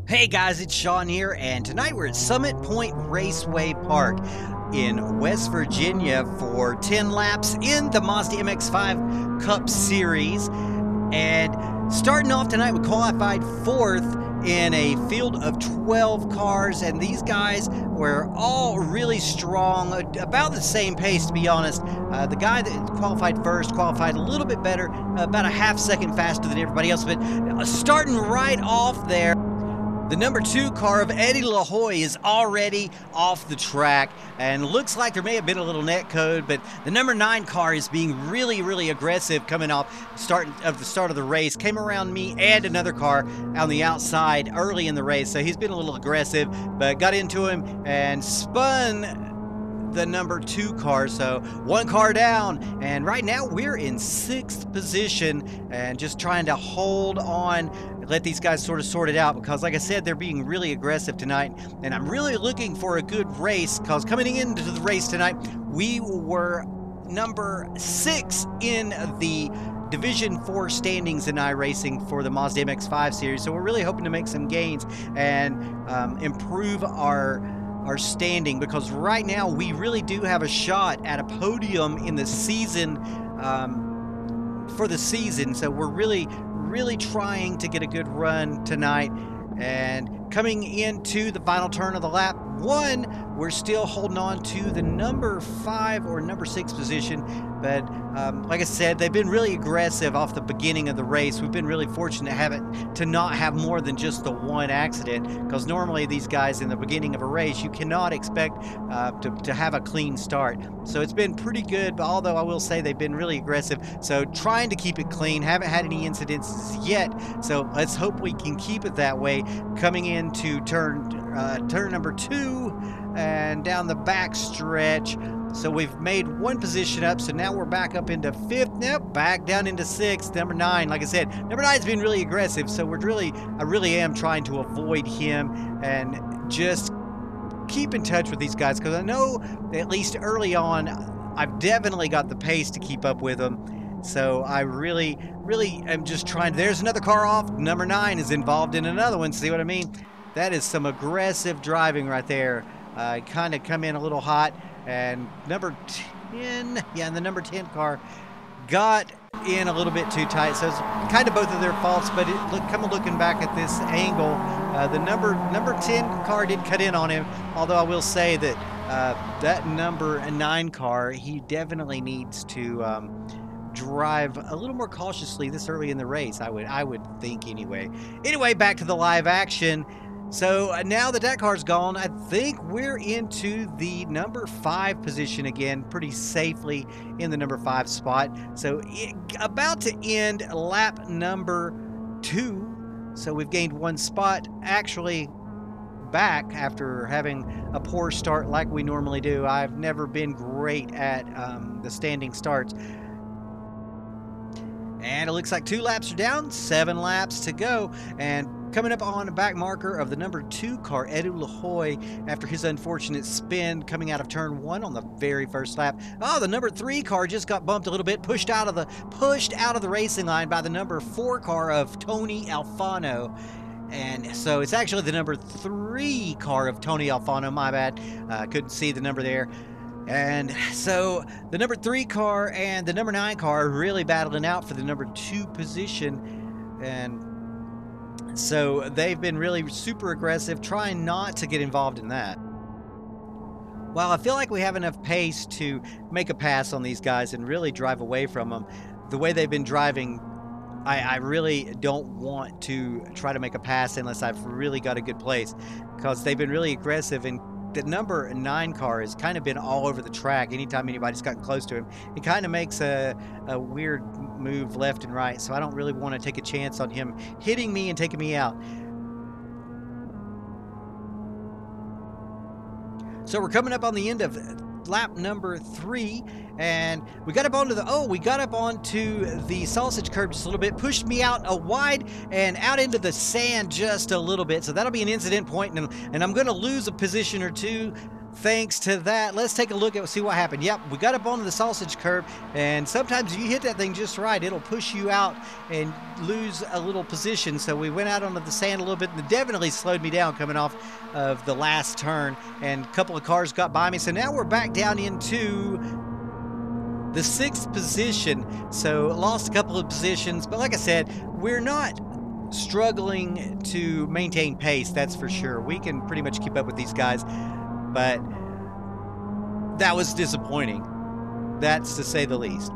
Hey guys, it's Sean here, and tonight we're at Summit Point Raceway Park in West Virginia for 10 laps in the Mazda MX-5 Cup Series. And starting off tonight, we qualified 4th in a field of 12 cars, and these guys were all really strong, about the same pace to be honest. The guy that qualified first qualified a little bit better, about a half second faster than everybody else, but starting right off there, the number 2 car of Eddie LaHoy is already off the track, and looks like there may have been a little net code, but the number 9 car is being really aggressive coming off the start of the race. Came around me and another car on the outside early in the race, so he's been a little aggressive, but got into him and spun the number 2 car, so 1 car down, and right now we're in 6th position and just trying to hold on, let these guys sort of sort it out, because like I said, they're being really aggressive tonight, and I'm really looking for a good race, because coming into the race tonight we were number 6 in the Division 4 standings in iRacing for the Mazda MX-5 series, so we're really hoping to make some gains and improve our standing, because right now we really do have a shot at a podium in the season, for the season, so we're really trying to get a good run tonight. And coming into the final turn of the lap 1, we're still holding on to the number 5 or number 6 position, but like I said, they've been really aggressive off the beginning of the race. We've been really fortunate to not have more than just the 1 accident, because normally these guys in the beginning of a race, you cannot expect to have a clean start. So it's been pretty good, but although I will say they've been really aggressive, so trying to keep it clean. Haven't had any incidents yet, so let's hope we can keep it that way coming into turn number 2 and down the back stretch. So we've made 1 position up, so now we're back up into 5th, nope, back down into 6th. Number 9, like I said, number 9's been really aggressive, so I really am trying to avoid him and just keep in touch with these guys, because I know at least early on I've definitely got the pace to keep up with them. So I really am just trying. There's another car off. Number 9 is involved in another one. See what I mean? That is some aggressive driving right there. Kind of come in a little hot, and number 10, yeah, and the number 10 car got in a little bit too tight. So it's kind of both of their faults. But looking back at this angle, the number 10 car did cut in on him. Although I will say that that number 9 car, he definitely needs to drive a little more cautiously this early in the race. I would think anyway. Anyway, back to the live action. So now that that car's gone, I think we're into the number 5 position again, pretty safely in the number 5 spot. So about to end lap number 2. So we've gained 1 spot, actually back after having a poor start like we normally do. I've never been great at the standing starts. And it looks like 2 laps are down, 7 laps to go. And coming up on the back marker of the number 2 car, Eddie LaHoy, after his unfortunate spin coming out of turn 1 on the very first lap. Oh, the number 3 car just got bumped a little bit, pushed out of the racing line by the number 4 car of Tony Alfano. And so it's actually the number 3 car of Tony Alfano, my bad. Couldn't see the number there. And so the number 3 car and the number 9 car are really battling out for the number 2 position. And so they've been really super aggressive, trying not to get involved in that. While I feel like we have enough pace to make a pass on these guys and really drive away from them, the way they've been driving, I really don't want to try to make a pass unless I've really got a good place, because they've been really aggressive. And the number 9 car has kind of been all over the track. Anytime anybody's gotten close to him, he kind of makes a weird move left and right, so I don't really want to take a chance on him hitting me and taking me out. So we're coming up on the end of lap number 3, and we got up onto the sausage curb just a little bit, pushed me out a wide and out into the sand just a little bit, so that'll be an incident point, and I'm going to lose a position or 2 thanks to that. Let's take a look at see what happened. Yep, we got up onto the sausage curb, and sometimes if you hit that thing just right, it'll push you out and lose a little position. So we went out onto the sand a little bit, and it definitely slowed me down coming off of the last turn, and a couple of cars got by me. So now we're back down into the 6th position. So lost a couple of positions, but like I said, we're not struggling to maintain pace, that's for sure. We can pretty much keep up with these guys, but that was disappointing. That's to say the least.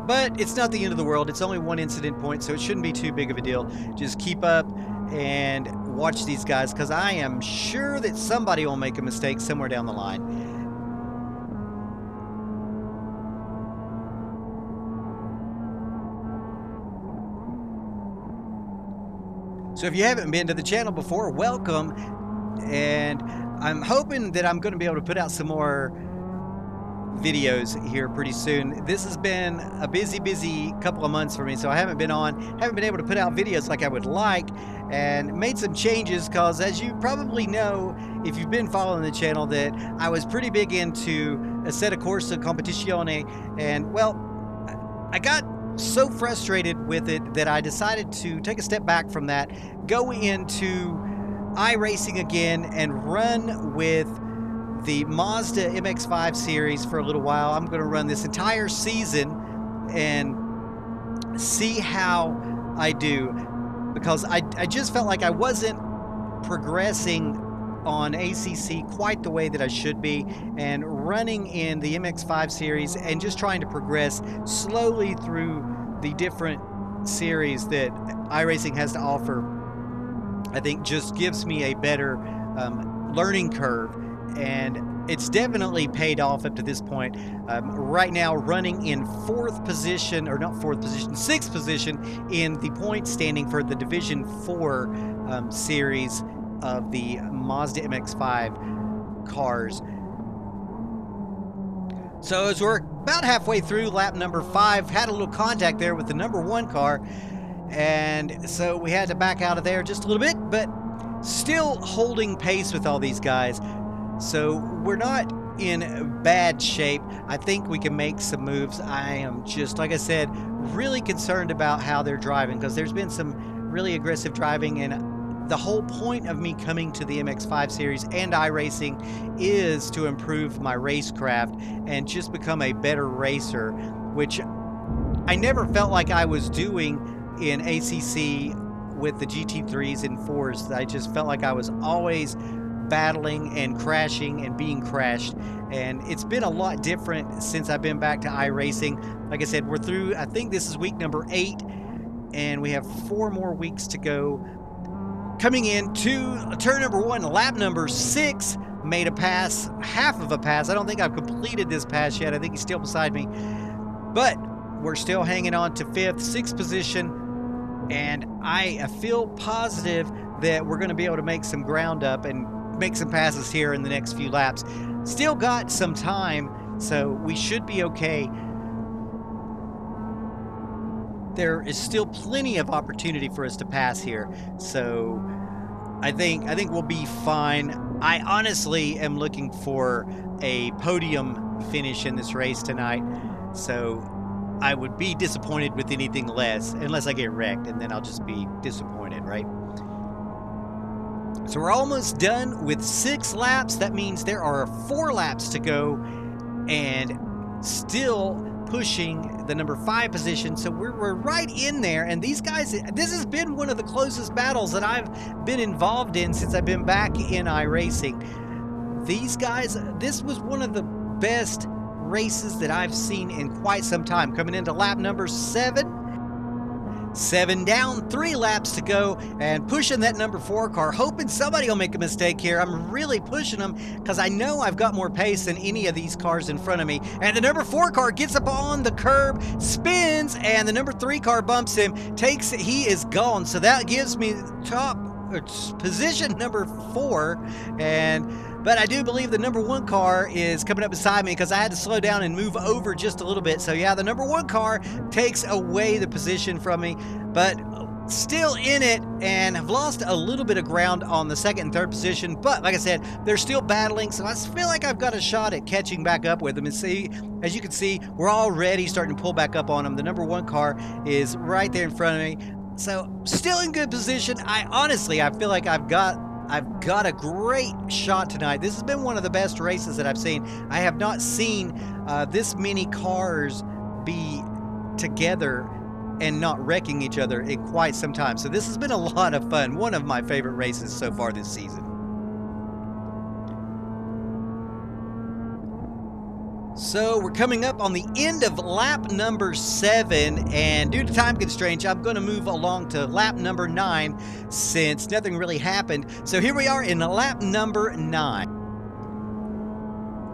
But it's not the end of the world. It's only 1 incident point, so it shouldn't be too big of a deal. Just keep up and watch these guys, because I am sure that somebody will make a mistake somewhere down the line. So if you haven't been to the channel before, welcome, and I'm hoping that I'm going to be able to put out some more videos here pretty soon. This has been a busy couple of months for me, so I haven't been able to put out videos like I would like, and made some changes because, as you probably know if you've been following the channel, that I was pretty big into Assetto Corsa Competizione, and well, I got so frustrated with it that I decided to take a step back from that, go into iRacing again, and run with the Mazda MX-5 series for a little while. I'm going to run this entire season and see how I do, because I just felt like I wasn't progressing on ACC quite the way that I should be, and running in the MX-5 series and just trying to progress slowly through the different series that iRacing has to offer, I think just gives me a better learning curve, and it's definitely paid off up to this point. Right now running in 4th position, or not 4th position, 6th position in the point standing for the Division 4 series of the Mazda MX-5 cars. So as we're about halfway through lap number 5, had a little contact there with the number 1 car, and so we had to back out of there just a little bit, but still holding pace with all these guys. So we're not in bad shape. I think we can make some moves. I am just, like I said, really concerned about how they're driving, because there's been some really aggressive driving, and the whole point of me coming to the MX-5 series and iRacing is to improve my racecraft and just become a better racer, which I never felt like I was doing in ACC with the GT3s and 4s. I just felt like I was always battling and crashing and being crashed, and it's been a lot different since I've been back to iRacing. Like I said, we're through, I think this is week number 8, and we have 4 more weeks to go. Coming into turn number 1, lap number 6, made a pass, half of a pass. I don't think I've completed this pass yet. I think he's still beside me, but we're still hanging on to 5th, 6th position, and I feel positive that we're going to be able to make some ground up and make some passes here in the next few laps. Still got some time, so we should be okay. There is still plenty of opportunity for us to pass here, so I think we'll be fine. I honestly am looking for a podium finish in this race tonight, so I would be disappointed with anything less, unless I get wrecked, and then I'll just be disappointed, right? So we're almost done with 6 laps. That means there are 4 laps to go, and still pushing the number 5 position. So we're right in there, and these guys, this has been one of the closest battles that I've been involved in since I've been back in iRacing. These guys, this was one of the best races that I've seen in quite some time. Coming into lap number 7 down, 3 laps to go, and pushing that number 4 car, hoping somebody will make a mistake here. I'm really pushing them because I know I've got more pace than any of these cars in front of me. And the number 4 car gets up on the curb, spins, and the number 3 car bumps him, he is gone. So that gives me top position number 4, but I do believe the number 1 car is coming up beside me because I had to slow down and move over just a little bit. So yeah, the number 1 car takes away the position from me, but still in it and have lost a little bit of ground on the second and third position, but like I said, they're still battling, so I feel like I've got a shot at catching back up with them. And see, as you can see, we're already starting to pull back up on them. The number 1 car is right there in front of me, so still in good position. I feel like I've got a great shot tonight. This has been one of the best races that I've seen. I have not seen this many cars be together and not wrecking each other in quite some time. So this has been a lot of fun. One of my favorite races so far this season. So we're coming up on the end of lap number 7, and due to time constraints, I'm going to move along to lap number 9 since nothing really happened. So here we are in lap number 9.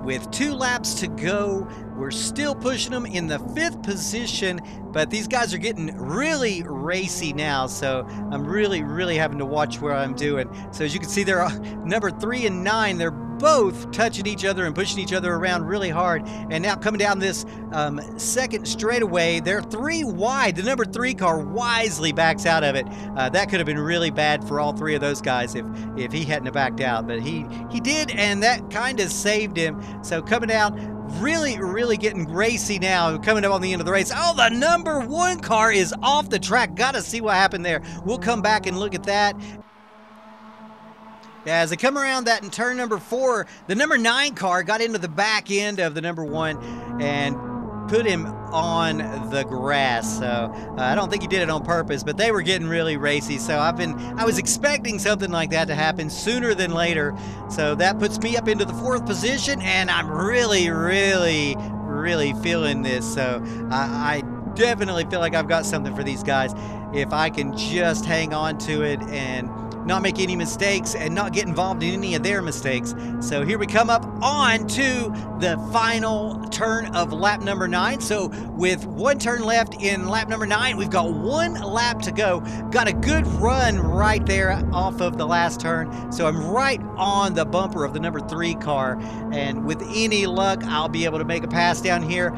With 2 laps to go, we're still pushing them in the 5th position, but these guys are getting really racy now, so I'm really having to watch where I'm doing. So as you can see, they're number 3 and 9. They're both touching each other and pushing each other around really hard. And now coming down this second straightaway, they're 3 wide. The number 3 car wisely backs out of it. That could have been really bad for all 3 of those guys if he hadn't have backed out, but he did, and that kind of saved him. So coming down, really getting racy now, coming up on the end of the race. Oh, the number 1 car is off the track. Gotta see what happened there. We'll come back and look at that. As they come around that in turn number 4, the number 9 car got into the back end of the number 1 and put him on the grass. So I don't think he did it on purpose, but they were getting really racy. So I was expecting something like that to happen sooner than later. So that puts me up into the 4th position, and I'm really feeling this. So I definitely feel like I've got something for these guys if I can just hang on to it and not make any mistakes and not get involved in any of their mistakes. So here we come up on to the final turn of lap number 9. So with 1 turn left in lap number 9, we've got 1 lap to go. Got a good run right there off of the last turn. So I'm right on the bumper of the number 3 car, and with any luck, I'll be able to make a pass down here.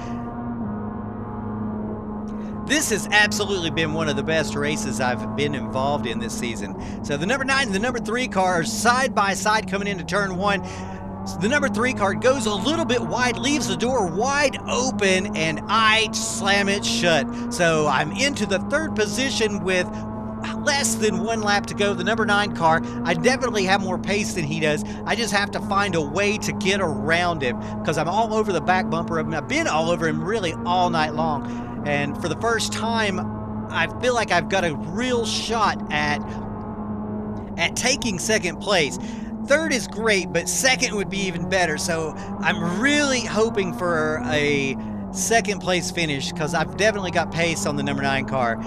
This has absolutely been one of the best races I've been involved in this season. So the number 9 and the number 3 car are side by side coming into turn 1. So the number 3 car goes a little bit wide, leaves the door wide open, and I slam it shut. So I'm into the 3rd position with less than 1 lap to go. The number 9 car, I definitely have more pace than he does. I just have to find a way to get around him because I'm all over the back bumper of him. I've been all over him really all night long. And for the first time, I feel like I've got a real shot at taking 2nd place. 3rd is great, but 2nd would be even better. So I'm really hoping for a 2nd place finish because I've definitely got pace on the number 9 car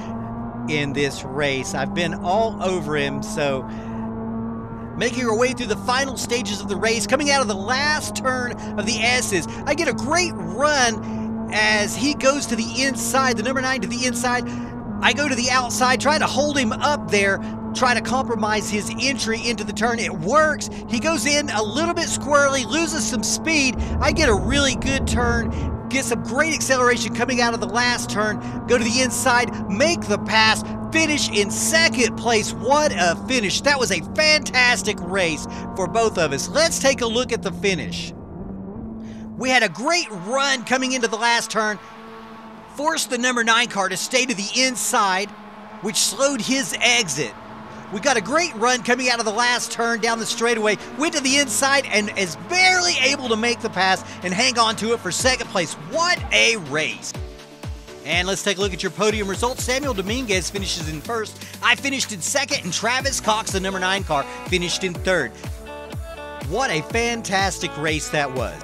in this race. I've been all over him. So making our way through the final stages of the race, coming out of the last turn of the S's, I get a great run as he goes to the inside, the number 9 to the inside. I go to the outside, try to hold him up there, try to compromise his entry into the turn. It works. He goes in a little bit squirrely, loses some speed. I get a really good turn, get some great acceleration coming out of the last turn, go to the inside, make the pass, finish in 2nd place. What a finish. That was a fantastic race for both of us. Let's take a look at the finish. We had a great run coming into the last turn, forced the number 9 car to stay to the inside, which slowed his exit. We got a great run coming out of the last turn down the straightaway, went to the inside and is barely able to make the pass and hang on to it for 2nd place. What a race. And let's take a look at your podium results. Samuel Dominguez finishes in 1st. I finished in 2nd, and Travis Cox, the number 9 car, finished in 3rd. What a fantastic race that was.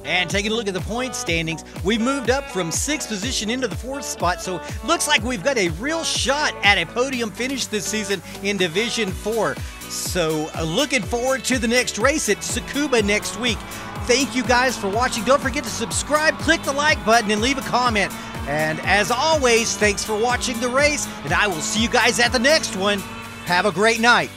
And taking a look at the point standings, we moved up from 6th position into the 4th spot, so looks like we've got a real shot at a podium finish this season in Division 4. So looking forward to the next race at Tsukuba next week. Thank you guys for watching. Don't forget to subscribe, click the like button, and leave a comment. And as always, thanks for watching the race, and I will see you guys at the next one. Have a great night.